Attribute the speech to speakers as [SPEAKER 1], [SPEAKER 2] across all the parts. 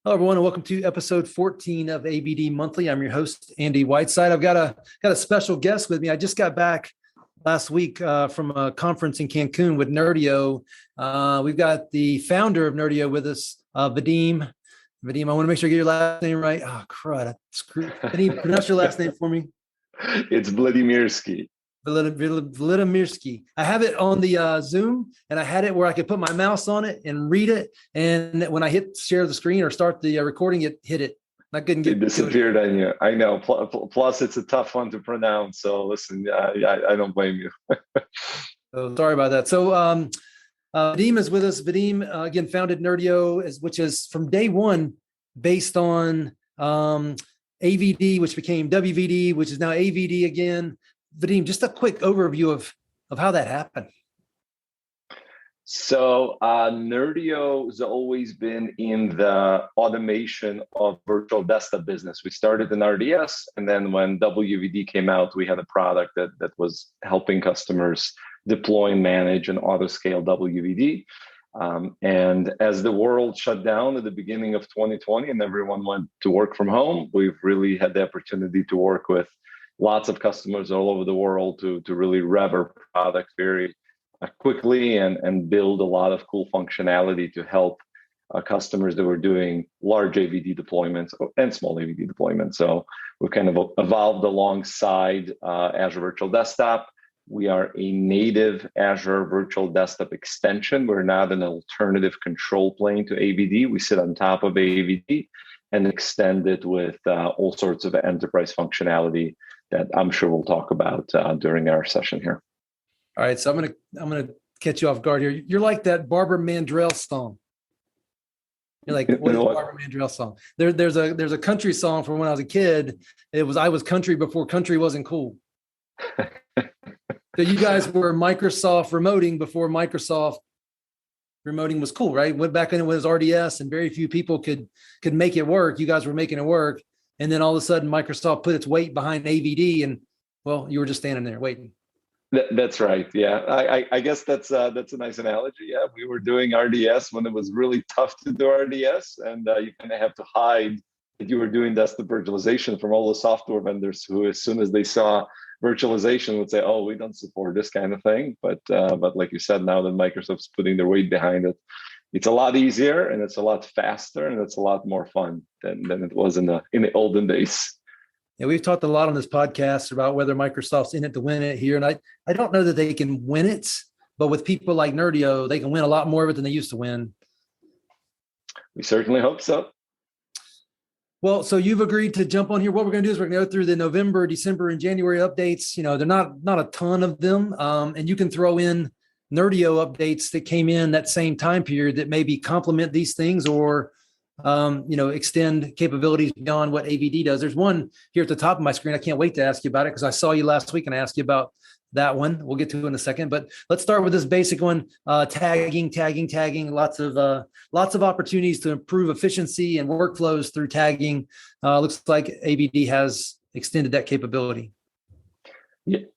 [SPEAKER 1] Hello, everyone, and welcome to episode 14 of AVD Monthly. I'm your host, Andy Whiteside. I've got a special guest with me. I just got back last week from a conference in Cancun with Nerdio. We've got the founder of Nerdio with us, Vadim. Vadim, I want to make sure I get your last name right. Oh, crud. Vadim, pronounce your last name for me.
[SPEAKER 2] It's Vladimirskiy.
[SPEAKER 1] Vladimirskiy. I have it on the Zoom, and I had it where I could put my mouse on it and read it. And when I hit share the screen or start the recording, it hit it. I couldn't get
[SPEAKER 2] it disappeared on you. I know. Plus, it's a tough one to pronounce. So listen, I don't blame you.
[SPEAKER 1] So sorry about that. So Vadim is with us. Vadim again founded Nerdio, which is from day one based on AVD, which became WVD, which is now AVD again. Vadim, just a quick overview of how that happened.
[SPEAKER 2] So Nerdio has always been in the automation of virtual desktop business. We started in RDS, and then when WVD came out, we had a product that was helping customers deploy, manage, and auto-scale WVD. And as the world shut down at the beginning of 2020 and everyone went to work from home, we've really had the opportunity to work with lots of customers all over the world to really rev our product very quickly and build a lot of cool functionality to help customers that were doing large AVD deployments and small AVD deployments. So we've kind of evolved alongside Azure Virtual Desktop. We are a native Azure Virtual Desktop extension. We're not an alternative control plane to AVD. We sit on top of AVD and extend it with all sorts of enterprise functionality that I'm sure we'll talk about during our session here.
[SPEAKER 1] All right, so I'm gonna catch you off guard here. You're like that Barbara Mandrell song. You're like, what is the Barbara Mandrell song? There's a country song from when I was a kid. It was I was country before country wasn't cool. So you guys were Microsoft remoting before Microsoft remoting was cool, right? Went back in it was RDS, and very few people could make it work. You guys were making it work. And then all of a sudden, Microsoft put its weight behind AVD, and well, you were just standing there waiting.
[SPEAKER 2] That's right. Yeah, I guess that's a nice analogy. Yeah, we were doing RDS when it was really tough to do RDS, and you kind of have to hide that you were doing desktop virtualization from all the software vendors who, as soon as they saw virtualization, would say, "Oh, we don't support this kind of thing." But like you said, now that Microsoft's putting their weight behind it, it's a lot easier and it's a lot faster and it's a lot more fun than it was in the olden days.
[SPEAKER 1] Yeah, we've talked a lot on this podcast about whether Microsoft's in it to win it here. And I don't know that they can win it, but with people like Nerdio, they can win a lot more of it than they used to win.
[SPEAKER 2] We certainly hope so.
[SPEAKER 1] Well, so you've agreed to jump on here. What we're going to do is we're going to go through the November, December, and January updates. You know, they're not a ton of them. And you can throw in Nerdio updates that came in that same time period that maybe complement these things or extend capabilities beyond what AVD does. There's one here at the top of my screen. I can't wait to ask you about it because I saw you last week and I asked you about that one. We'll get to it in a second, but let's start with this basic one, tagging, lots of opportunities to improve efficiency and workflows through tagging. Looks like AVD has extended that capability.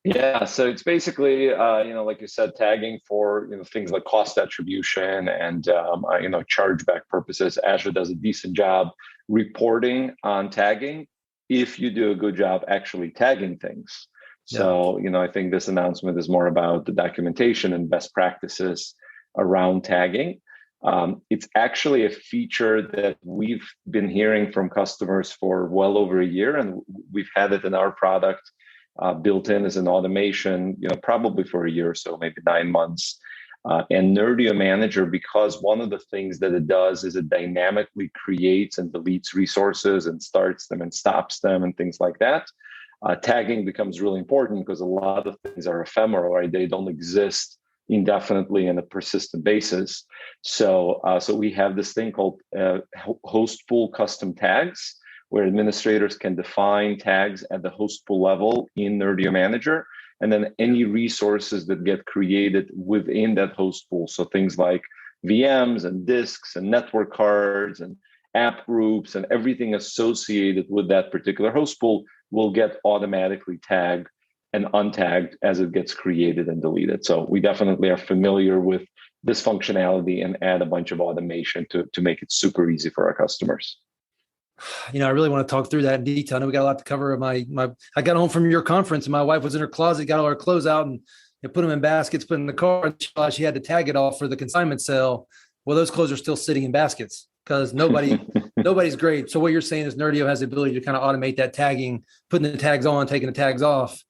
[SPEAKER 2] Yeah, so it's basically, like you said, tagging for things like cost attribution and chargeback purposes. Azure does a decent job reporting on tagging if you do a good job actually tagging things. So, I think this announcement is more about the documentation and best practices around tagging. It's actually a feature that we've been hearing from customers for well over a year, and we've had it in our product. Built in as an automation, probably for a year or so, maybe 9 months. And Nerdio Manager, because one of the things that it does is it dynamically creates and deletes resources and starts them and stops them and things like that. Tagging becomes really important because a lot of things are ephemeral, right? They don't exist indefinitely on a persistent basis. So we have this thing called host pool custom tags, where administrators can define tags at the host pool level in Nerdio Manager, and then any resources that get created within that host pool. So things like VMs and disks and network cards and app groups and everything associated with that particular host pool will get automatically tagged and untagged as it gets created and deleted. So we definitely are familiar with this functionality and add a bunch of automation to make it super easy for our customers.
[SPEAKER 1] I really want to talk through that in detail. I know we got a lot to cover. I got home from your conference and my wife was in her closet, got all her clothes out and put them in baskets, put in the car. And she had to tag it off for the consignment sale. Well, those clothes are still sitting in baskets because nobody's great. So what you're saying is Nerdio has the ability to kind of automate that tagging, putting the tags on, taking the tags off.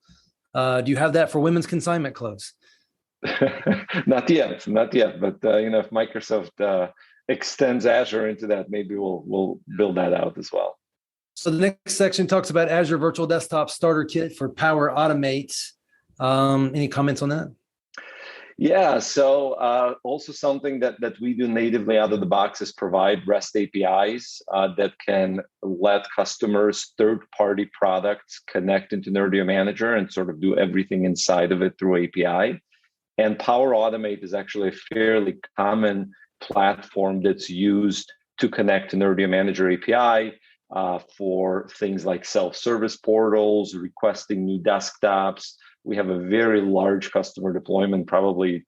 [SPEAKER 1] Do you have that for women's consignment clothes?
[SPEAKER 2] Not yet. But if Microsoft extends Azure into that, maybe we'll build that out as well.
[SPEAKER 1] So the next section talks about Azure Virtual Desktop Starter Kit for Power Automate. Any comments on that?
[SPEAKER 2] Yeah, so also something that we do natively out of the box is provide REST APIs that can let customers' third-party products connect into Nerdio Manager and sort of do everything inside of it through API. And Power Automate is actually a fairly common platform that's used to connect to Nerdio Manager API for things like self-service portals, requesting new desktops. We have a very large customer deployment, probably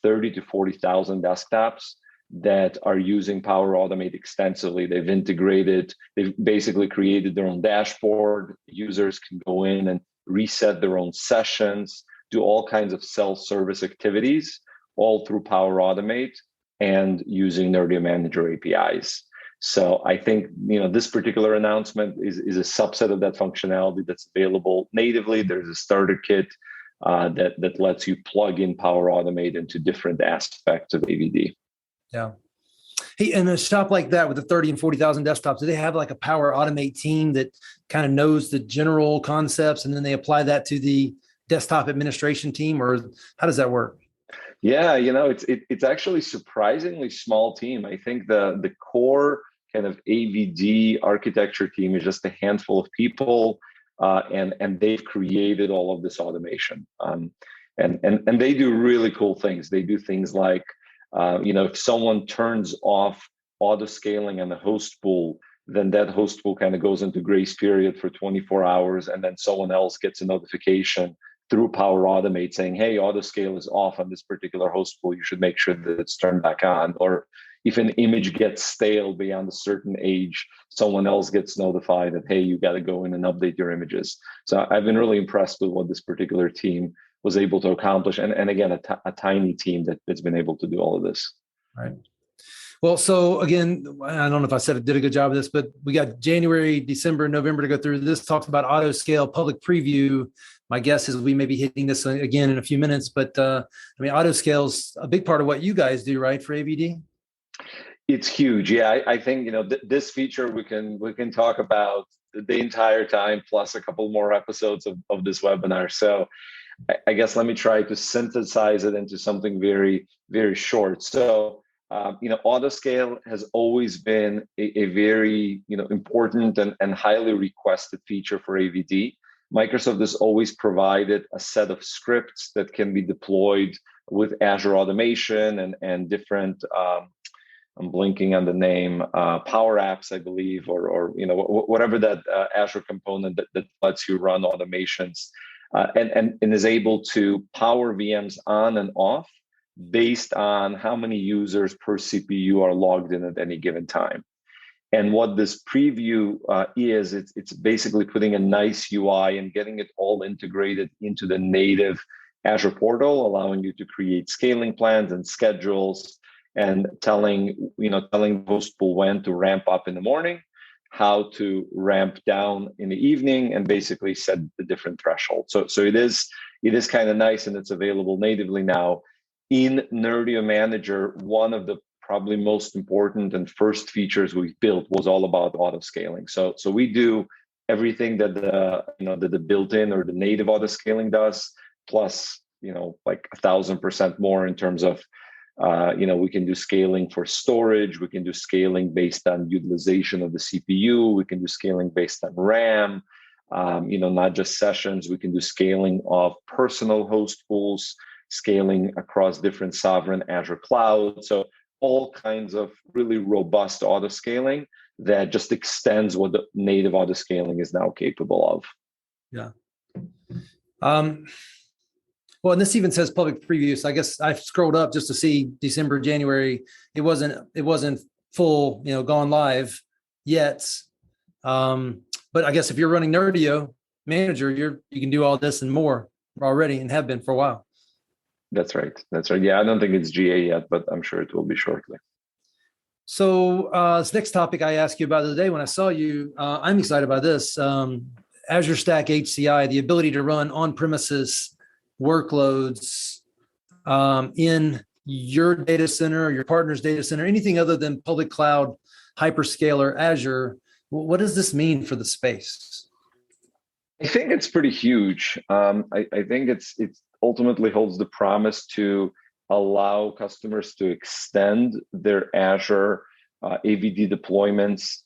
[SPEAKER 2] 30 to 40,000 desktops that are using Power Automate extensively. They've basically created their own dashboard. Users can go in and reset their own sessions, do all kinds of self-service activities, all through Power Automate and using Nerdio Manager APIs. So I think this particular announcement is a subset of that functionality that's available natively. There's a starter kit that lets you plug in Power Automate into different aspects of AVD.
[SPEAKER 1] Yeah. Hey, in a shop like that with the 30 and 40,000 desktops, do they have like a Power Automate team that kind of knows the general concepts and then they apply that to the desktop administration team, or how does that work?
[SPEAKER 2] Yeah, it's actually surprisingly small team. I think the core kind of AVD architecture team is just a handful of people, and they've created all of this automation. And they do really cool things. They do things like, if someone turns off auto scaling on the host pool, then that host pool kind of goes into grace period for 24 hours, and then someone else gets a notification through Power Automate saying, hey, auto scale is off on this particular host pool. You should make sure that it's turned back on. Or if an image gets stale beyond a certain age, someone else gets notified that, hey, you got to go in and update your images. So I've been really impressed with what this particular team was able to accomplish. And again, a tiny team that's been able to do all of this.
[SPEAKER 1] Right. Well, so again, I don't know if I said I did a good job of this, but we got January, December, November to go through. This talks about auto scale public preview. My guess is we may be hitting this again in a few minutes, but auto scale is a big part of what you guys do, right, for AVD?
[SPEAKER 2] It's huge. Yeah, I think this feature we can talk about the entire time, plus a couple more episodes of this webinar. So I guess let me try to synthesize it into something very, very short. So auto scale has always been a very important and highly requested feature for AVD. Microsoft has always provided a set of scripts that can be deployed with Azure Automation and different. I'm blinking on the name, Power Apps, I believe, or whatever that Azure component that lets you run automations, and is able to power VMs on and off based on how many users per CPU are logged in at any given time. And what this preview is, it's basically putting a nice UI and getting it all integrated into the native Azure portal, allowing you to create scaling plans and schedules, and telling host pool when to ramp up in the morning, how to ramp down in the evening, and basically set the different thresholds. So it is kind of nice, and it's available natively now. In Nerdio Manager, one of the probably most important and first features we built was all about auto scaling. So we do everything that the built-in or the native auto scaling does, plus like 1,000% more in terms of we can do scaling for storage, we can do scaling based on utilization of the CPU, we can do scaling based on RAM, not just sessions, we can do scaling of personal host pools, scaling across different sovereign Azure clouds. So all kinds of really robust auto scaling that just extends what the native auto scaling is now capable of.
[SPEAKER 1] Yeah. Well, and this even says public preview. So I guess I scrolled up just to see December, January. It wasn't full, gone live yet. But I guess if you're running Nerdio Manager, you can do all this and more already and have been for a while.
[SPEAKER 2] That's right. That's right. Yeah, I don't think it's GA yet, but I'm sure it will be shortly.
[SPEAKER 1] So this next topic I asked you about today when I saw you, I'm excited about this. Azure Stack HCI, the ability to run on-premises workloads in your data center, your partner's data center, anything other than public cloud, hyperscaler, Azure. What does this mean for the space?
[SPEAKER 2] I think it's pretty huge. I think it ultimately holds the promise to allow customers to extend their Azure AVD deployments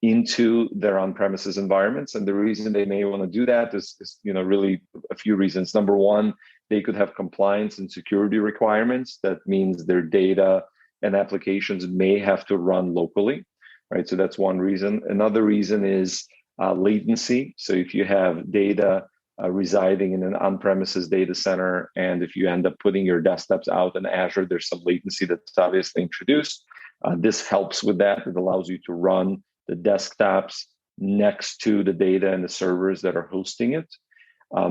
[SPEAKER 2] into their on-premises environments. And the reason they may want to do that is really a few reasons. Number one, they could have compliance and security requirements. That means their data and applications may have to run locally, right? So that's one reason. Another reason is latency. So if you have data residing in an on-premises data center, and if you end up putting your desktops out in Azure, there's some latency that's obviously introduced. This helps with that. It allows you to run the desktops next to the data and the servers that are hosting it.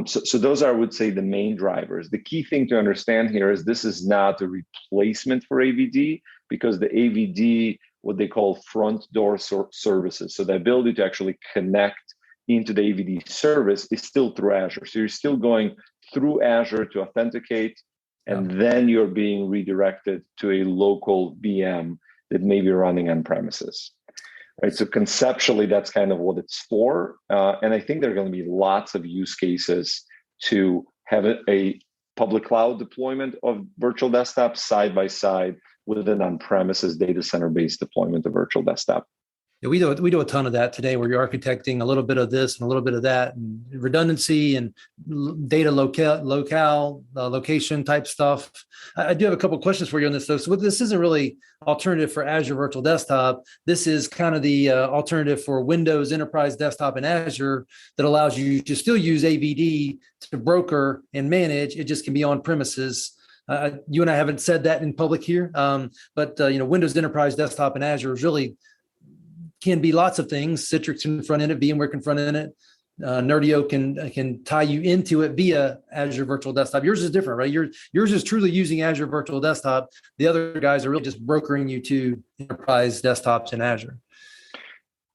[SPEAKER 2] So those are, I would say, the main drivers. The key thing to understand here is this is not a replacement for AVD, because the AVD, what they call front door services, so the ability to actually connect into the AVD service is still through Azure. So you're still going through Azure to authenticate, and then you're being redirected to a local VM that may be running on premises. Right. So conceptually, that's kind of what it's for. And I think there are going to be lots of use cases to have a public cloud deployment of virtual desktop side by side with an on-premises data center-based deployment of virtual desktop.
[SPEAKER 1] Yeah, we do a ton of that today, where you're architecting a little bit of this and a little bit of that, and redundancy and data location type stuff. I do have a couple of questions for you on this, though. So this isn't really alternative for Azure Virtual Desktop. This is kind of the alternative for Windows Enterprise Desktop in Azure that allows you to still use AVD to broker and manage. It just can be on premises. You and I haven't said that in public here, but Windows Enterprise Desktop in Azure is really can be lots of things. Citrix can front end it, VMware can front end it. Nerdio can tie you into it via Azure Virtual Desktop. Yours is different, right? Yours is truly using Azure Virtual Desktop. The other guys are really just brokering you to enterprise desktops in Azure.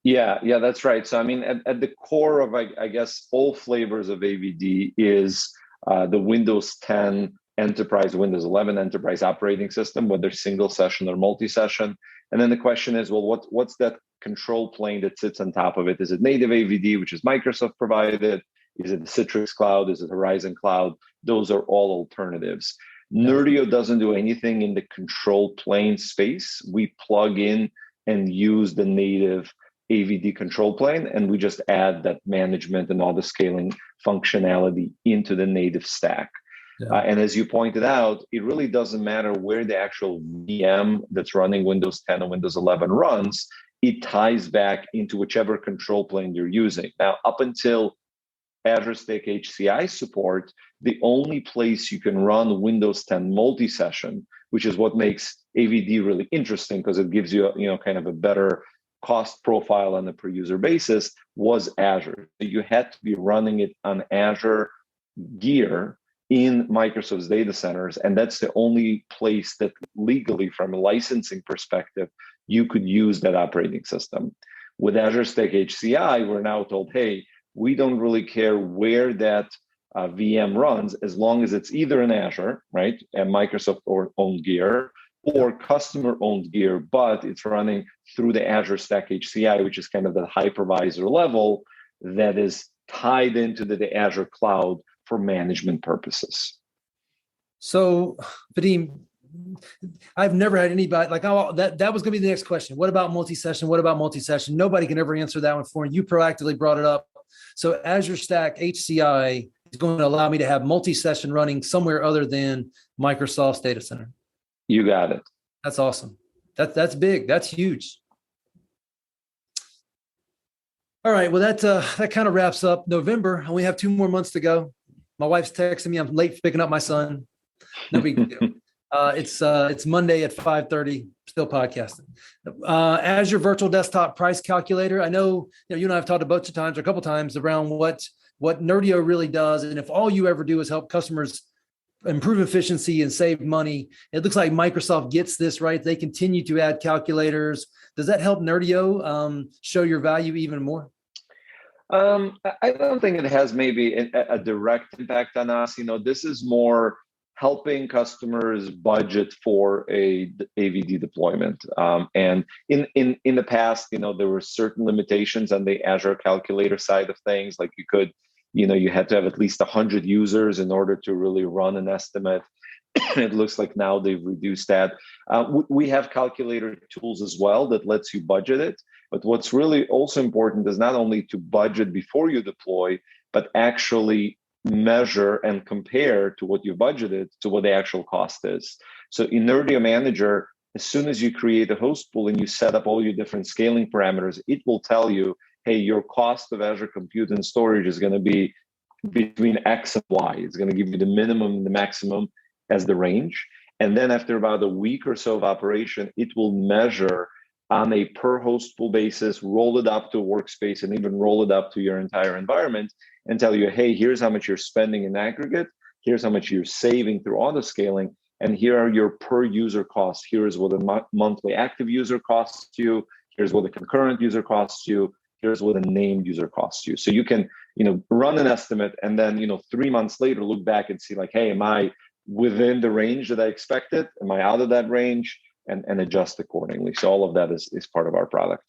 [SPEAKER 2] Yeah, that's right. So I mean, at the core of I guess all flavors of AVD is the Windows 10 Enterprise, Windows 11 Enterprise operating system, whether single session or multi-session. And then the question is, well, what's that control plane that sits on top of it? Is it native AVD, which is Microsoft provided? Is it the Citrix Cloud? Is it Horizon Cloud? Those are all alternatives. Nerdio doesn't do anything in the control plane space. We plug in and use the native AVD control plane, and we just add that management and all the scaling functionality into the native stack. And as you pointed out, it really doesn't matter where the actual VM that's running Windows 10 or Windows 11 runs. It ties back into whichever control plane you're using. Now, up until Azure Stack HCI support, the only place you can run Windows 10 multi-session, which is what makes AVD really interesting because it gives you, kind of a better cost profile on a per user basis, was Azure. You had to be running it on Azure gear in Microsoft's data centers. And that's the only place that legally, from a licensing perspective, you could use that operating system. With Azure Stack HCI, we're now told, hey, we don't really care where that VM runs, as long as it's either in Azure, right, and Microsoft or owned gear, or customer owned gear, but it's running through the Azure Stack HCI, which is kind of the hypervisor level that is tied into the Azure cloud for management purposes.
[SPEAKER 1] So, Vadim, I've never had anybody like, oh, that was going to be the next question. What about multi-session? What about multi-session? Nobody can ever answer that one for me. You proactively brought it up. So Azure Stack HCI is going to allow me to have multi-session running somewhere other than Microsoft's data center.
[SPEAKER 2] You got it.
[SPEAKER 1] That's awesome. That's big. That's huge. All right. Well, that kind of wraps up November, and we have 2 more months to go. My wife's texting me. I'm late for picking up my son. No big deal. It's Monday at 5:30. Still podcasting. Azure Virtual Desktop price calculator. I know, you and I have talked a bunch of times, or a couple times, around what Nerdio really does, and if all you ever do is help customers improve efficiency and save money, it looks like Microsoft gets this right. They continue to add calculators. Does that help Nerdio show your value even more?
[SPEAKER 2] I don't think it has maybe a direct impact on us. This is more helping customers budget for a AVD deployment. And in the past, there were certain limitations on the Azure calculator side of things. Like you had to have at least 100 users in order to really run an estimate. It looks like now they've reduced that. We have calculator tools as well that lets you budget it. But what's really also important is not only to budget before you deploy, but actually measure and compare to what you budgeted to what the actual cost is. So in Nerdio Manager, as soon as you create a host pool and you set up all your different scaling parameters, it will tell you, hey, your cost of Azure Compute and Storage is going to be between X and Y. It's going to give you the minimum and the maximum as the range. And then after about a week or so of operation, it will measure on a per host pool basis, roll it up to a workspace, and even roll it up to your entire environment and tell you, hey, here's how much you're spending in aggregate. Here's how much you're saving through auto scaling. And here are your per user costs. Here's what a monthly active user costs you. Here's what a concurrent user costs you. Here's what a named user costs you. So you can, run an estimate and then, 3 months later, look back and see like, hey, am I within the range that I expected? Am I out of that range? And adjust accordingly. So all of that is part of our product.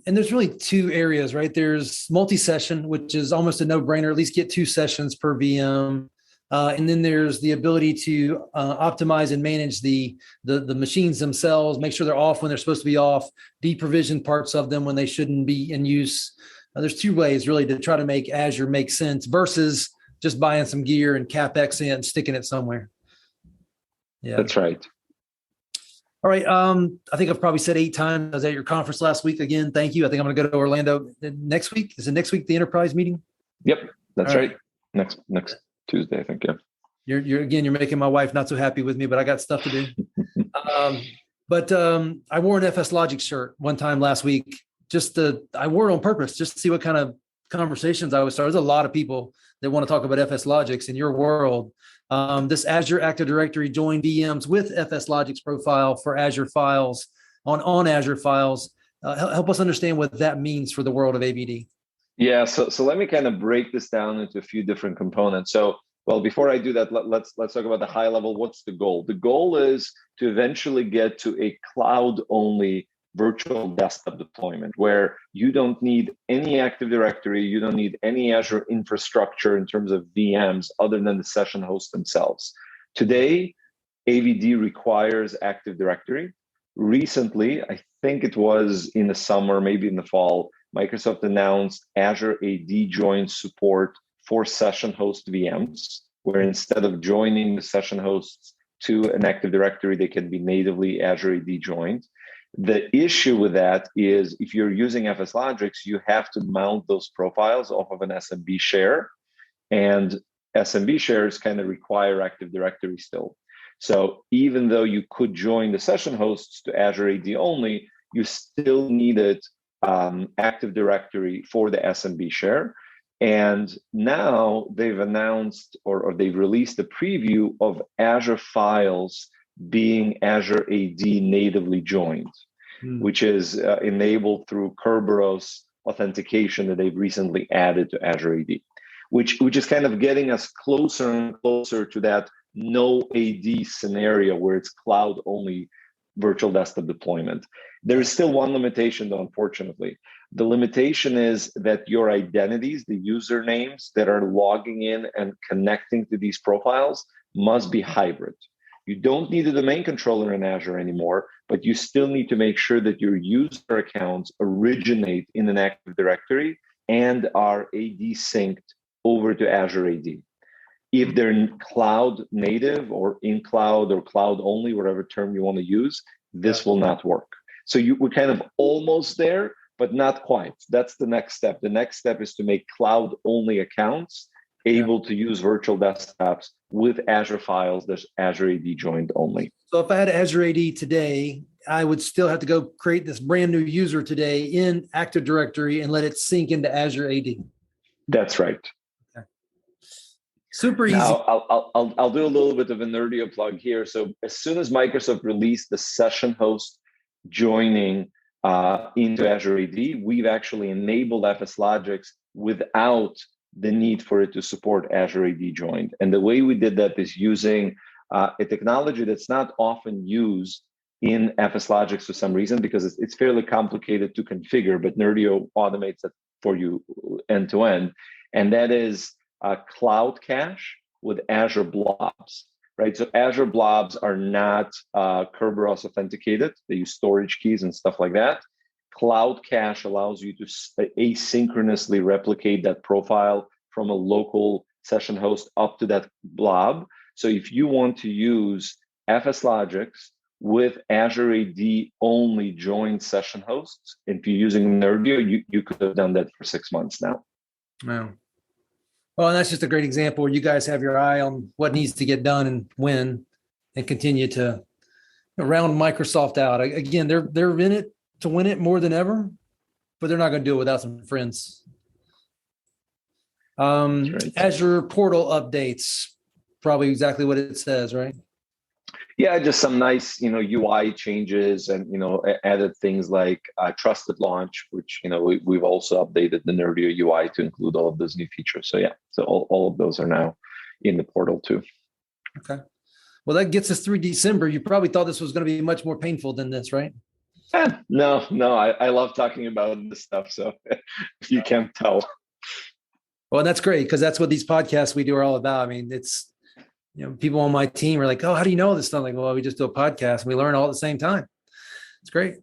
[SPEAKER 1] And there's really two areas, right? There's multi-session, which is almost a no-brainer, at least get 2 sessions per VM. And then there's the ability to optimize and manage the machines themselves, make sure they're off when they're supposed to be off, deprovision parts of them when they shouldn't be in use. There's 2 ways really to try to make Azure make sense versus just buying some gear and CapEx in and sticking it somewhere. Yeah,
[SPEAKER 2] that's right.
[SPEAKER 1] All right. I think I've probably said 8 times. I was at your conference last week. Again, thank you. I think I'm going to go to Orlando next week. Is it next week, the enterprise meeting?
[SPEAKER 2] Yep, that's right. Next Tuesday, I think. Yeah.
[SPEAKER 1] You're making my wife not so happy with me, but I got stuff to do. But I wore an FS Logic shirt one time last week. I wore it on purpose just to see what kind of conversations I would start. There's a lot of people that want to talk about FS Logics in your world. This Azure Active Directory join VMs with FS Logic's profile for Azure files on Azure files. Help us understand what that means for the world of AVD.
[SPEAKER 2] Yeah, so let me kind of break this down into a few different components. So, well, before I do that, let's talk about the high level. What's the goal? The goal is to eventually get to a cloud-only virtual desktop deployment where you don't need any Active Directory, you don't need any Azure infrastructure in terms of VMs other than the session hosts themselves. Today, AVD requires Active Directory. Recently, I think it was in the summer, maybe in the fall, Microsoft announced Azure AD join support for session host VMs, where instead of joining the session hosts to an Active Directory, they can be natively Azure AD joined. The issue with that is if you're using FS Logics, you have to mount those profiles off of an SMB share, and SMB shares kind of require Active Directory still. So even though you could join the session hosts to Azure AD only, you still needed Active Directory for the SMB share. And now they've announced or they've released a preview of Azure files being Azure AD natively joined, which is enabled through Kerberos authentication that they've recently added to Azure AD, which is kind of getting us closer and closer to that no AD scenario where it's cloud only virtual desktop deployment. There is still one limitation though, unfortunately. The limitation is that your identities, the usernames that are logging in and connecting to these profiles must be hybrid. You don't need a domain controller in Azure anymore, but you still need to make sure that your user accounts originate in an Active Directory and are AD synced over to Azure AD. If they're cloud native or in cloud or cloud only, whatever term you want to use, this will not work. So we're kind of almost there, but not quite. That's the next step. The next step is to make cloud only accounts able to use virtual desktops with Azure files. There's Azure AD joined only.
[SPEAKER 1] So if I had Azure AD today, I would still have to go create this brand new user today in Active Directory and let it sync into Azure AD.
[SPEAKER 2] That's right.
[SPEAKER 1] Okay. Super easy.
[SPEAKER 2] Now, I'll do a little bit of a nerdy plug here. So as soon as Microsoft released the session host joining into Azure AD, we've actually enabled FSLogix without the need for it to support Azure AD joined. And the way we did that is using a technology that's not often used in FSLogix for some reason, because it's fairly complicated to configure, but Nerdio automates it for you end to end. And that is Cloud Cache with Azure Blobs, right? So Azure Blobs are not Kerberos authenticated. They use storage keys and stuff like that. Cloud Cache allows you to asynchronously replicate that profile from a local session host up to that blob. So if you want to use FSLogix with Azure AD only joined session hosts, if you're using Nerdio, you could have done that for 6 months now.
[SPEAKER 1] Wow. Well, and that's just a great example where you guys have your eye on what needs to get done and when, and continue to round Microsoft out. Again, they're in it to win it more than ever, but they're not going to do it without some friends. Right. Azure portal updates, probably exactly what it says, right?
[SPEAKER 2] Yeah, just some nice, UI changes, and added things like trusted launch, which we've also updated the Nerdio UI to include all of those new features. So yeah, so all of those are now in the portal too. Okay.
[SPEAKER 1] Well, that gets us through December. You probably thought this was going to be much more painful than this, right?
[SPEAKER 2] No, I love talking about this stuff, so you can't tell.
[SPEAKER 1] Well, that's great, because that's what these podcasts we do are all about. I mean, it's, people on my team are like, oh, how do you know this stuff? I'm like, well, we just do a podcast and we learn all at the same time. It's great.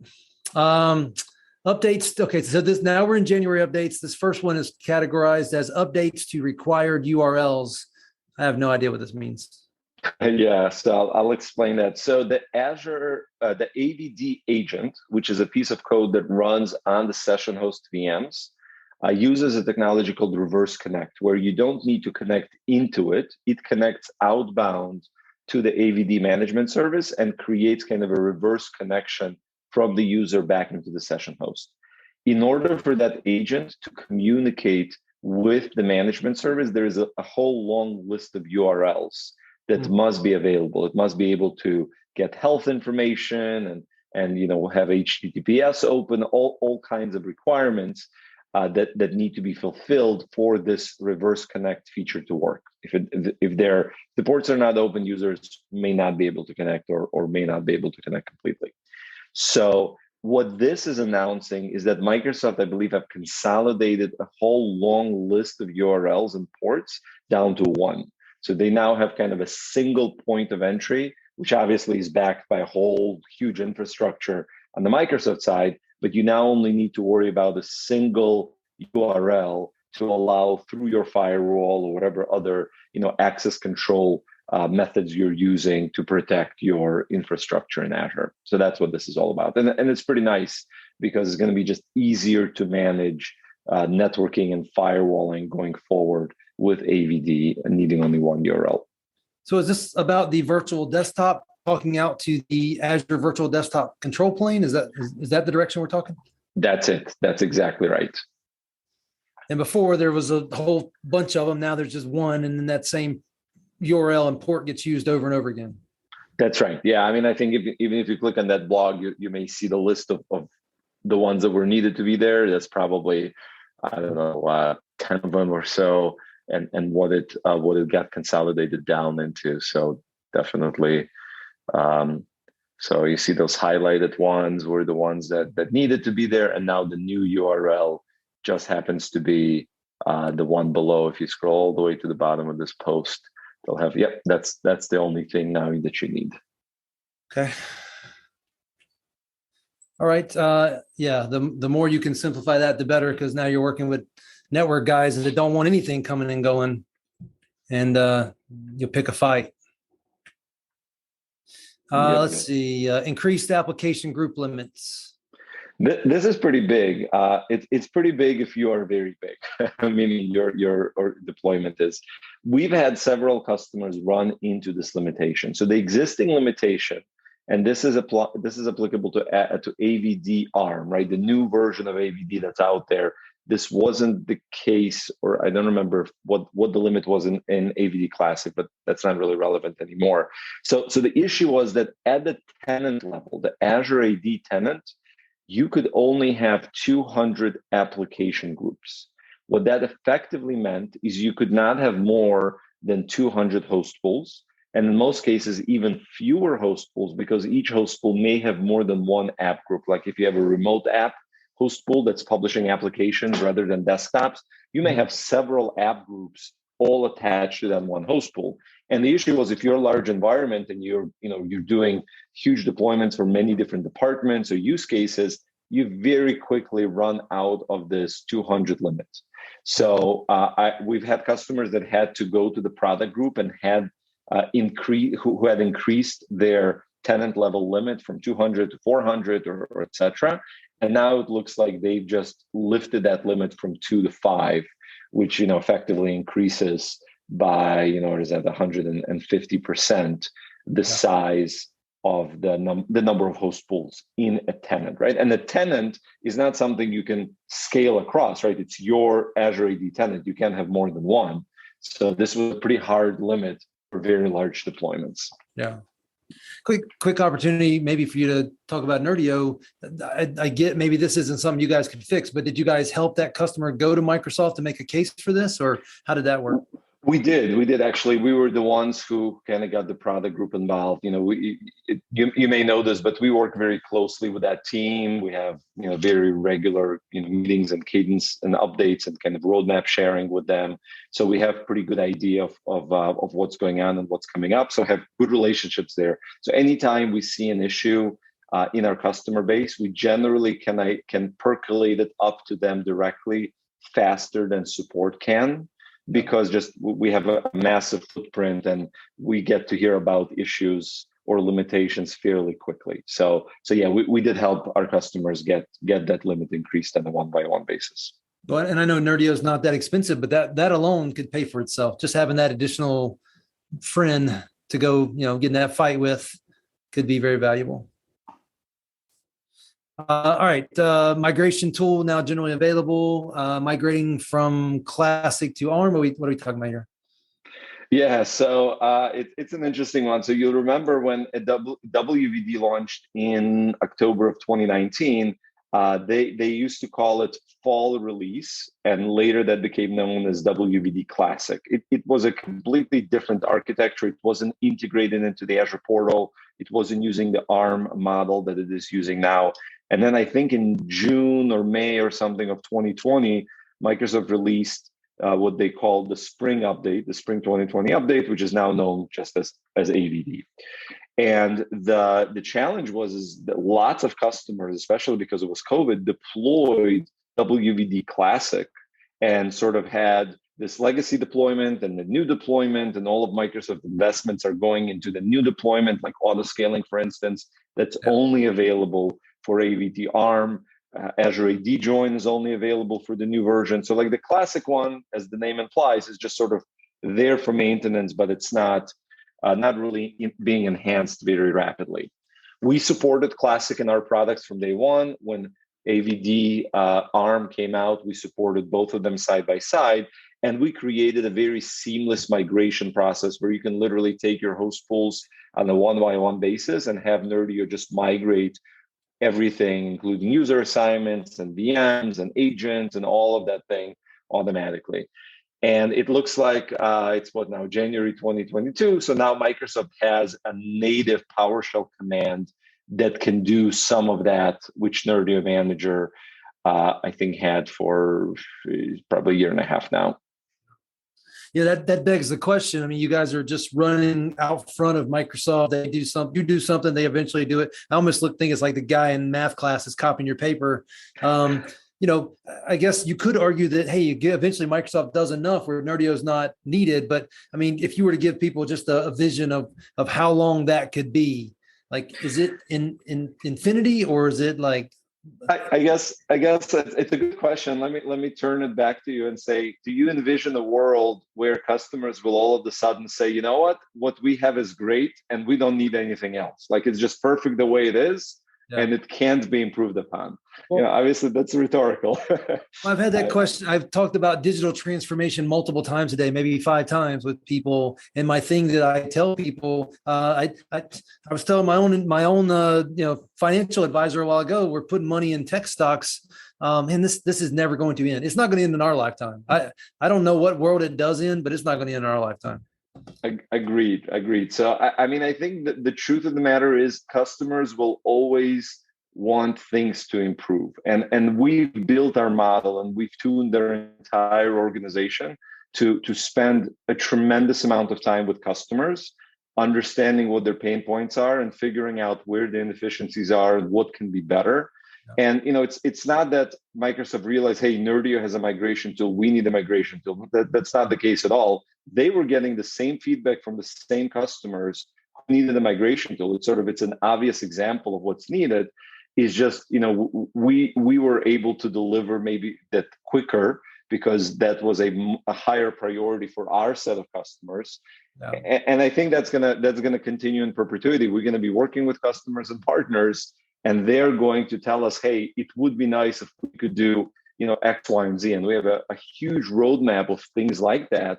[SPEAKER 1] Updates. Okay. So now we're in January updates. This first one is categorized as updates to required URLs. I have no idea what this means.
[SPEAKER 2] Yeah, so I'll explain that. So the Azure, the AVD agent, which is a piece of code that runs on the session host VMs, uses a technology called reverse connect, where you don't need to connect into it. It connects outbound to the AVD management service and creates kind of a reverse connection from the user back into the session host. In order for that agent to communicate with the management service, there is a whole long list of URLs that must be available. It must be able to get health information and have HTTPS open, all kinds of requirements that need to be fulfilled for this reverse connect feature to work. If the ports are not open, users may not be able to connect or may not be able to connect completely. So what this is announcing is that Microsoft, I believe, have consolidated a whole long list of URLs and ports down to one. So they now have kind of a single point of entry, which obviously is backed by a whole huge infrastructure on the Microsoft side, but you now only need to worry about a single URL to allow through your firewall or whatever other access control methods you're using to protect your infrastructure in Azure. So that's what this is all about. And it's pretty nice because it's going to be just easier to manage networking and firewalling going forward with AVD and needing only one URL.
[SPEAKER 1] So is this about the virtual desktop talking out to the Azure Virtual Desktop control plane? Is that the direction we're talking?
[SPEAKER 2] That's it. That's exactly right.
[SPEAKER 1] And before there was a whole bunch of them. Now there's just one, and then that same URL and port gets used over and over again.
[SPEAKER 2] That's right. Yeah. I mean, I think even if you click on that blog, you may see the list of the ones that were needed to be there. That's probably, 10 of them or so, and what it got consolidated down into. So definitely. So you see those highlighted ones were the ones that needed to be there. And now the new URL just happens to be the one below. If you scroll all the way to the bottom of this post, they'll have, that's the only thing now that you need.
[SPEAKER 1] Okay. All right. The more you can simplify that, the better, because now you're working with network guys that don't want anything coming and going, and you'll pick a fight. Let's see. Increased application group limits.
[SPEAKER 2] This is pretty big. It's pretty big if you are very big, meaning your or deployment is. We've had several customers run into this limitation. So the existing limitation, and this is applicable to AVD ARM, right? The new version of AVD that's out there. This wasn't the case, or I don't remember what the limit was in AVD Classic, but that's not really relevant anymore. So the issue was that at the tenant level, the Azure AD tenant, you could only have 200 application groups. What that effectively meant is you could not have more than 200 host pools, and in most cases, even fewer host pools, because each host pool may have more than one app group. Like if you have a remote app host pool that's publishing applications rather than desktops, you may have several app groups all attached to that one host pool. And the issue was if you're a large environment and you're doing huge deployments for many different departments or use cases, you very quickly run out of this 200 limit. So we've had customers that had to go to the product group and had who had increased their tenant level limit from 200 to 400 or et cetera. And now it looks like they've just lifted that limit from 2 to 5, which effectively increases by what is that, 150% the size of the number of host pools in a tenant, right? And the tenant is not something you can scale across, right? It's your Azure AD tenant. You can't have more than one. So this was a pretty hard limit for very large deployments.
[SPEAKER 1] Yeah. Quick opportunity maybe for you to talk about Nerdio. I get maybe this isn't something you guys can fix, but did you guys help that customer go to Microsoft to make a case for this, or how did that work?
[SPEAKER 2] We did actually. We were the ones who kind of got the product group involved. You may know this, but we work very closely with that team. We have very regular meetings and cadence and updates and kind of roadmap sharing with them. So we have pretty good idea of what's going on and what's coming up. So have good relationships there. So anytime we see an issue in our customer base, we generally can percolate it up to them directly faster than support can, because just we have a massive footprint and we get to hear about issues or limitations fairly quickly. So yeah, we did help our customers get that limit increased on a one-by-one basis.
[SPEAKER 1] Well, and I know Nerdio is not that expensive, but that alone could pay for itself. Just having that additional friend to go, get in that fight with could be very valuable. All right, migration tool now generally available. Migrating from Classic to ARM. What are we talking about here?
[SPEAKER 2] Yeah, so it's an interesting one. So you'll remember when WVD launched in October of 2019, they used to call it fall release, and later that became known as WVD Classic. It was a completely different architecture. It wasn't integrated into the Azure portal. It wasn't using the ARM model that it is using now. And then I think in June or May or something of 2020, Microsoft released what they call the spring update, the spring 2020 update, which is now known just as AVD. And the challenge is that lots of customers, especially because it was COVID, deployed WVD Classic and sort of had this legacy deployment and the new deployment, and all of Microsoft investments are going into the new deployment, like auto scaling, for instance, that's only available for AVD ARM. Azure AD Join is only available for the new version. So like the classic one, as the name implies, is just sort of there for maintenance, but it's not really being enhanced very rapidly. We supported Classic in our products from day one. When AVD ARM came out, we supported both of them side by side, and we created a very seamless migration process where you can literally take your host pools on a one-by-one basis and have Nerdio just migrate everything, including user assignments and VMs and agents and all of that thing automatically. And it looks like it's now, January 2022. So now Microsoft has a native PowerShell command that can do some of that, which Nerdio Manager, I think, had for probably a year and a half now.
[SPEAKER 1] Yeah, that begs the question. I mean, you guys are just running out front of Microsoft. They do something, you do something, they eventually do it. I almost think it's like the guy in math class is copying your paper. I guess you could argue that, hey, eventually Microsoft does enough where Nerdio is not needed. But I mean, if you were to give people just a vision of how long that could be, like, is it in infinity, or is it like
[SPEAKER 2] I guess it's a good question. Let me turn it back to you and say, do you envision a world where customers will all of a sudden say, you know what we have is great and we don't need anything else. Like it's just perfect the way it is,
[SPEAKER 1] Yeah.
[SPEAKER 2] and it can't be improved upon.
[SPEAKER 1] Well,
[SPEAKER 2] Obviously that's rhetorical.
[SPEAKER 1] I've had that question. I've talked about digital transformation multiple times a day, maybe 5 times with people. And my thing that I tell people, I was telling my own financial advisor a while ago, we're putting money in tech stocks, and this is never going to end. It's not going to end in our lifetime. I don't know what world it does in, but it's not going to end in our lifetime.
[SPEAKER 2] Agreed. So I think that the truth of the matter is customers will always want things to improve, and we've built our model and we've tuned their entire organization to spend a tremendous amount of time with customers, understanding what their pain points are and figuring out where the inefficiencies are and what can be better. And it's not that Microsoft realized, hey, Nerdio has a migration tool, we need a migration tool. That's not the case at all. They were getting the same feedback from the same customers who needed a migration tool. It's an obvious example of what's needed. Is just we were able to deliver maybe that quicker because that was a higher priority for our set of customers. Yeah. And I think that's gonna continue in perpetuity. We're gonna be working with customers and partners, and they're going to tell us, hey, it would be nice if we could do X, Y, and Z. And we have a huge roadmap of things like that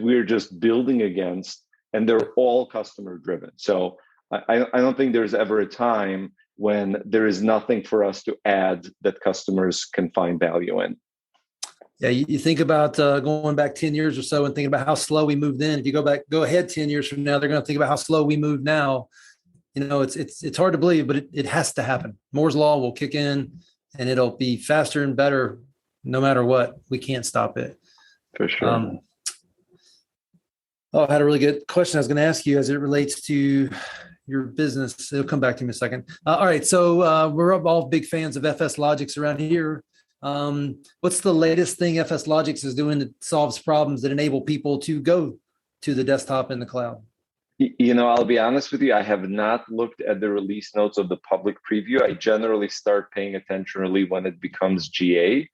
[SPEAKER 2] we're just building against, and they're all customer driven. So I don't think there's ever a time when there is nothing for us to add that customers can find value in.
[SPEAKER 1] Yeah, you think about going back 10 years or so and thinking about how slow we moved in. If you go ahead 10 years from now, they're going to think about how slow we move now. It's hard to believe, but it has to happen. Moore's law will kick in and it'll be faster and better no matter what. We can't stop it.
[SPEAKER 2] For sure.
[SPEAKER 1] I had a really good question I was going to ask you as it relates to your business. It'll come back to me in a second. All right. So we're all big fans of FS Logics around here. What's the latest thing FS Logics is doing that solves problems that enable people to go to the desktop in the cloud?
[SPEAKER 2] I'll be honest with you. I have not looked at the release notes of the public preview. I generally start paying attention really when it becomes GA.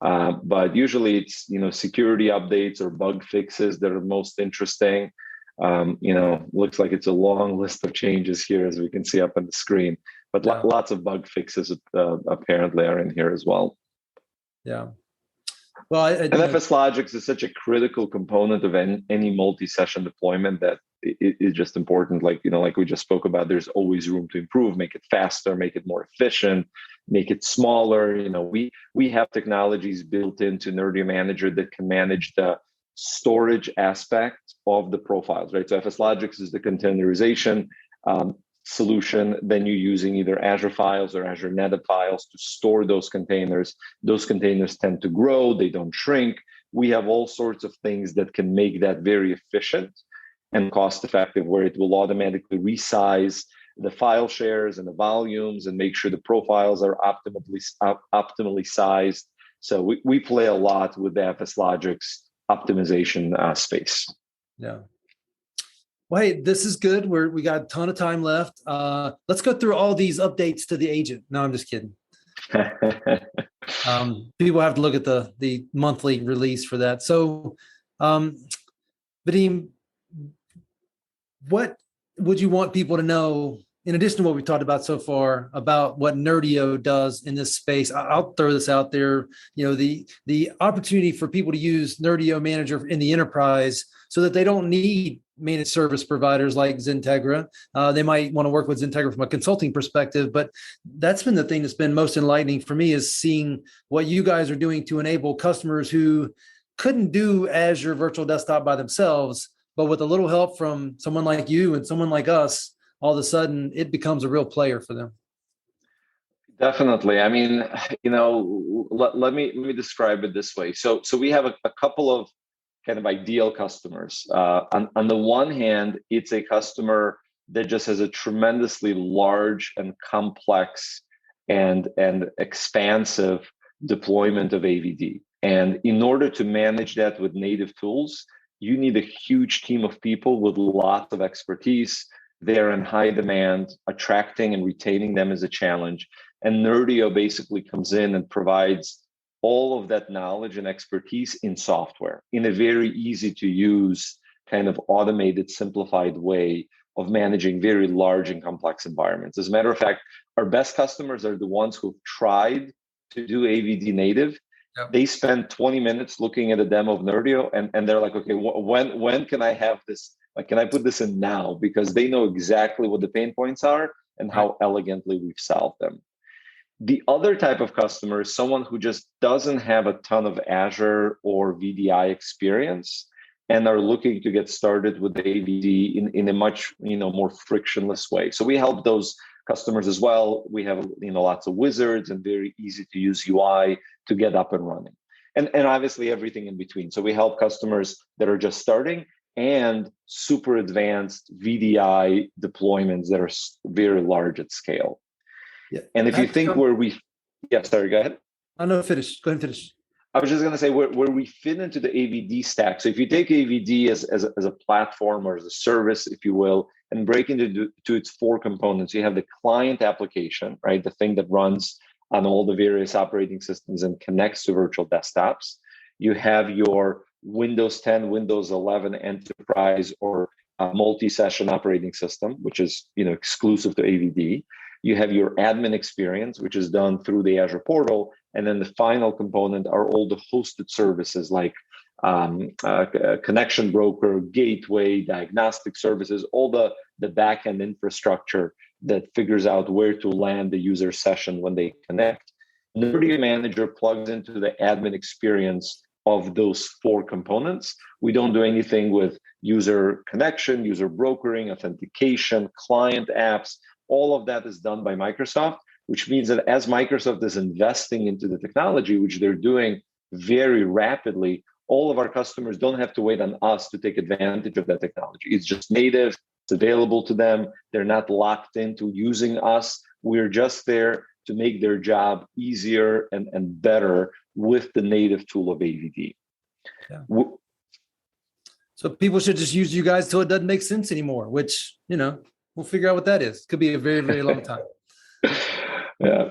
[SPEAKER 2] But usually it's, security updates or bug fixes that are most interesting. Looks like it's a long list of changes here, as we can see up on the screen, but lots of bug fixes apparently are in here as well.
[SPEAKER 1] Yeah. Well,
[SPEAKER 2] and FS Logics is such a critical component of any multi-session deployment that it is just important. Like we just spoke about, there's always room to improve, make it faster, make it more efficient, make it smaller. We have technologies built into Nerdio Manager that can manage the storage aspect of the profiles, right? So FS Logics is the containerization solution. Then you're using either Azure Files or Azure NetApp Files to store those containers. Those containers tend to grow, they don't shrink. We have all sorts of things that can make that very efficient and cost effective, where it will automatically resize the file shares and the volumes and make sure the profiles are optimally sized. So we play a lot with the FS Logics optimization space.
[SPEAKER 1] Yeah. Well, hey, this is good. We got a ton of time left. Let's go through all these updates to the agent. No, I'm just kidding. People have to look at the monthly release for that. So, Vadim, what would you want people to know, in addition to what we talked about so far, about what Nerdio does in this space? I'll throw this out there. The opportunity for people to use Nerdio Manager in the enterprise so that they don't need managed service providers like XenTegra. They might want to work with XenTegra from a consulting perspective, but that's been the thing that's been most enlightening for me, is seeing what you guys are doing to enable customers who couldn't do Azure Virtual Desktop by themselves, but with a little help from someone like you and someone like us, all of a sudden it becomes a real player for them.
[SPEAKER 2] Definitely. I mean, let me describe it this way. So we have a couple of kind of ideal customers. On the one hand, it's a customer that just has a tremendously large and complex and expansive deployment of AVD. And in order to manage that with native tools, you need a huge team of people with lots of expertise. They're in high demand. Attracting and retaining them is a challenge. And Nerdio basically comes in and provides all of that knowledge and expertise in software in a very easy to use, kind of automated, simplified way of managing very large and complex environments. As a matter of fact, our best customers are the ones who've tried to do AVD native.
[SPEAKER 1] Yep.
[SPEAKER 2] They spend 20 minutes looking at a demo of Nerdio, and they're like, okay, when can I have this? Like, can I put this in now? Because they know exactly what the pain points are and how elegantly we've solved them. The other type of customer is someone who just doesn't have a ton of Azure or VDI experience and are looking to get started with the AVD in a much more frictionless way. So we help those customers as well. We have lots of wizards and very easy to use UI to get up and running, and obviously everything in between. So we help customers that are just starting and super advanced VDI deployments that are very large at scale.
[SPEAKER 1] Yeah.
[SPEAKER 2] And if you think sorry, go ahead.
[SPEAKER 1] Oh, no, finish. Go ahead and finish.
[SPEAKER 2] I was just going to say where we fit into the AVD stack. So if you take AVD as a platform or as a service, if you will, and break into its four components, you have the client application, right? The thing that runs on all the various operating systems and connects to virtual desktops. You have your Windows 10, Windows 11 enterprise or multi-session operating system, which is exclusive to AVD. You have your admin experience, which is done through the Azure portal. And then the final component are all the hosted services like connection broker, gateway, diagnostic services, all the backend infrastructure that figures out where to land the user session when they connect. Nerdio Manager plugs into the admin experience of those four components. We don't do anything with user connection, user brokering, authentication, client apps. All of that is done by Microsoft, which means that as Microsoft is investing into the technology, which they're doing very rapidly, all of our customers don't have to wait on us to take advantage of that technology. It's just native, it's available to them. They're not locked into using us. We're just there to make their job easier and better with the native tool of AVD.
[SPEAKER 1] Yeah. So people should just use you guys till it doesn't make sense anymore, which, we'll figure out what that is. Could be a very, very long time.
[SPEAKER 2] Yeah.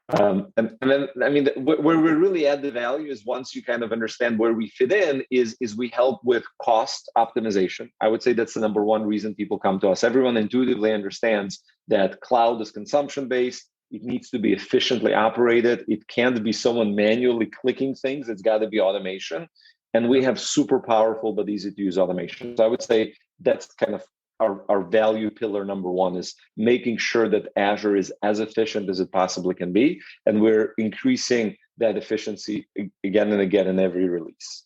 [SPEAKER 2] And then, where we really add the value is once you kind of understand where we fit in is we help with cost optimization. I would say that's the number one reason people come to us. Everyone intuitively understands that cloud is consumption-based. It needs to be efficiently operated. It can't be someone manually clicking things. It's got to be automation. And we have super powerful but easy to use automation. So I would say that's kind of our value pillar number one, is making sure that Azure is as efficient as it possibly can be. And we're increasing that efficiency again and again in every release.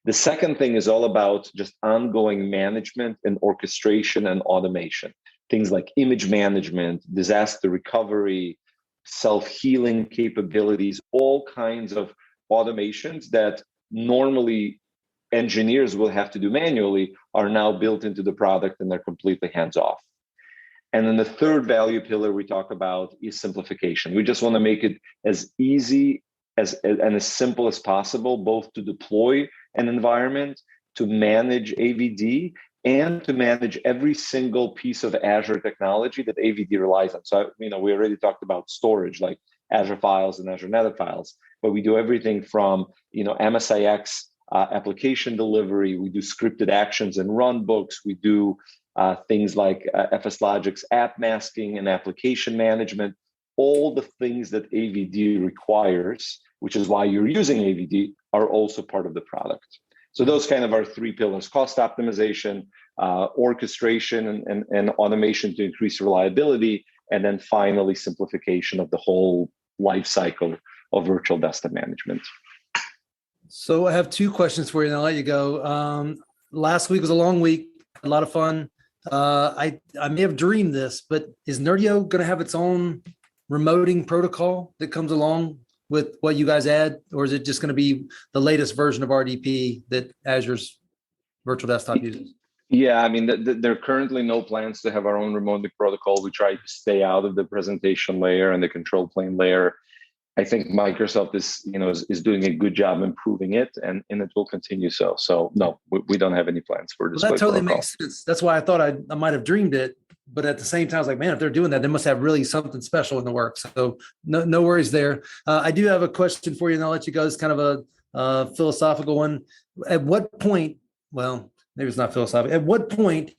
[SPEAKER 2] The second thing is all about just ongoing management and orchestration and automation. Things like image management, disaster recovery, self-healing capabilities, all kinds of automations that normally engineers will have to do manually are now built into the product and they're completely hands-off. And then the third value pillar we talk about is simplification. We just want to make it as easy and as simple as possible, both to deploy an environment, to manage AVD, and to manage every single piece of Azure technology that AVD relies on. So, we already talked about storage, like Azure Files and Azure Netted Files, but we do everything from, MSIX application delivery. We do scripted actions and runbooks. We do things like FSLogic's app masking and application management, all the things that AVD requires, which is why you're using AVD, are also part of the product. So those kind of are three pillars: cost optimization, orchestration and automation to increase reliability, and then finally simplification of the whole life cycle of virtual desktop management.
[SPEAKER 1] So I have two questions for you, and I'll let you go. Last week was a long week, a lot of fun. I may have dreamed this, but is Nerdio going to have its own remoting protocol that comes along with what you guys add, or is it just going to be the latest version of RDP that Azure's Virtual Desktop uses?
[SPEAKER 2] Yeah, there are currently no plans to have our own remoting protocol. We try to stay out of the presentation layer and the control plane layer. I think Microsoft is doing a good job improving it, and it will continue so. So no, we don't have any plans for this.
[SPEAKER 1] Well, that totally makes sense. That's why I thought I might have dreamed it, but at the same time, I was like, man, if they're doing that, they must have really something special in the works. So no worries there. I do have a question for you, and I'll let you go. It's kind of a philosophical one. At what point, well, maybe it's not philosophical. At what point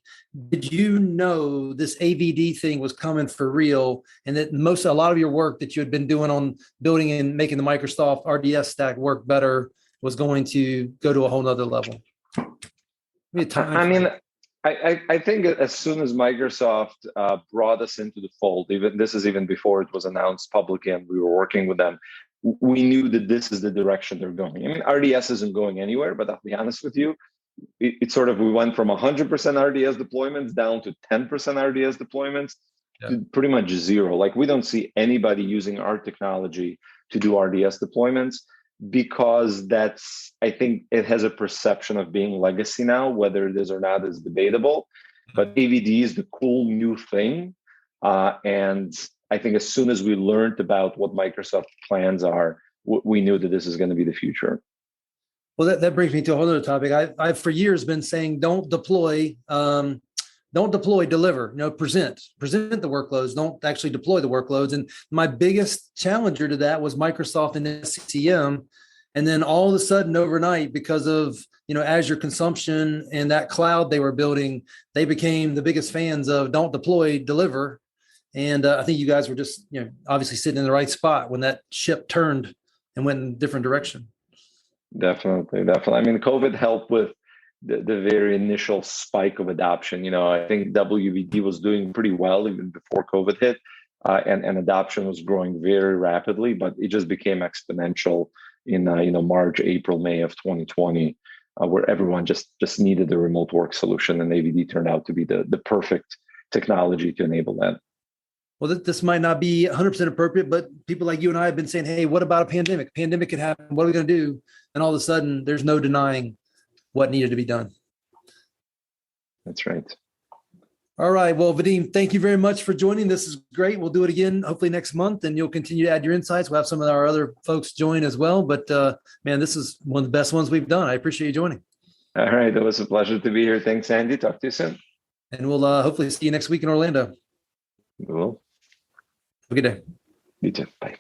[SPEAKER 1] did you know this AVD thing was coming for real, and that a lot of your work that you had been doing on building and making the Microsoft RDS stack work better was going to go to a whole nother level?
[SPEAKER 2] I mean, I think as soon as Microsoft brought us into the fold, even before it was announced publicly and we were working with them, we knew that this is the direction they're going. I mean, RDS isn't going anywhere, but I'll be honest with you, it's sort of, we went from 100% RDS deployments down to 10% RDS deployments to pretty much zero. Like, we don't see anybody using our technology to do RDS deployments, because I think it has a perception of being legacy now. Whether it is or not is debatable, but AVD is the cool new thing. And I think as soon as we learned about what Microsoft plans are, we knew that this is going to be the future.
[SPEAKER 1] Well, that brings me to a whole other topic. I've for years been saying, don't deploy, deliver, present the workloads, don't actually deploy the workloads. And my biggest challenger to that was Microsoft and SCCM. And then all of a sudden overnight, because of, Azure consumption and that cloud they were building, they became the biggest fans of don't deploy, deliver. And I think you guys were just, obviously sitting in the right spot when that ship turned and went in a different direction.
[SPEAKER 2] Definitely. I mean, COVID helped with the very initial spike of adoption. I think WVD was doing pretty well even before COVID hit, and adoption was growing very rapidly, but it just became exponential in March, April, May of 2020, where everyone just needed a remote work solution, and AVD turned out to be the perfect technology to enable that.
[SPEAKER 1] Well, this might not be 100% appropriate, but people like you and I have been saying, hey, what about a pandemic? Pandemic could happen. What are we going to do? And all of a sudden, there's no denying what needed to be done.
[SPEAKER 2] That's right.
[SPEAKER 1] All right. Well, Vadim, thank you very much for joining. This is great. We'll do it again, hopefully next month, and you'll continue to add your insights. We'll have some of our other folks join as well. But man, this is one of the best ones we've done. I appreciate you joining.
[SPEAKER 2] All right. It was a pleasure to be here. Thanks, Andy. Talk to you soon.
[SPEAKER 1] And we'll hopefully see you next week in Orlando.
[SPEAKER 2] We will.
[SPEAKER 1] Have a good day.
[SPEAKER 2] You too. Bye.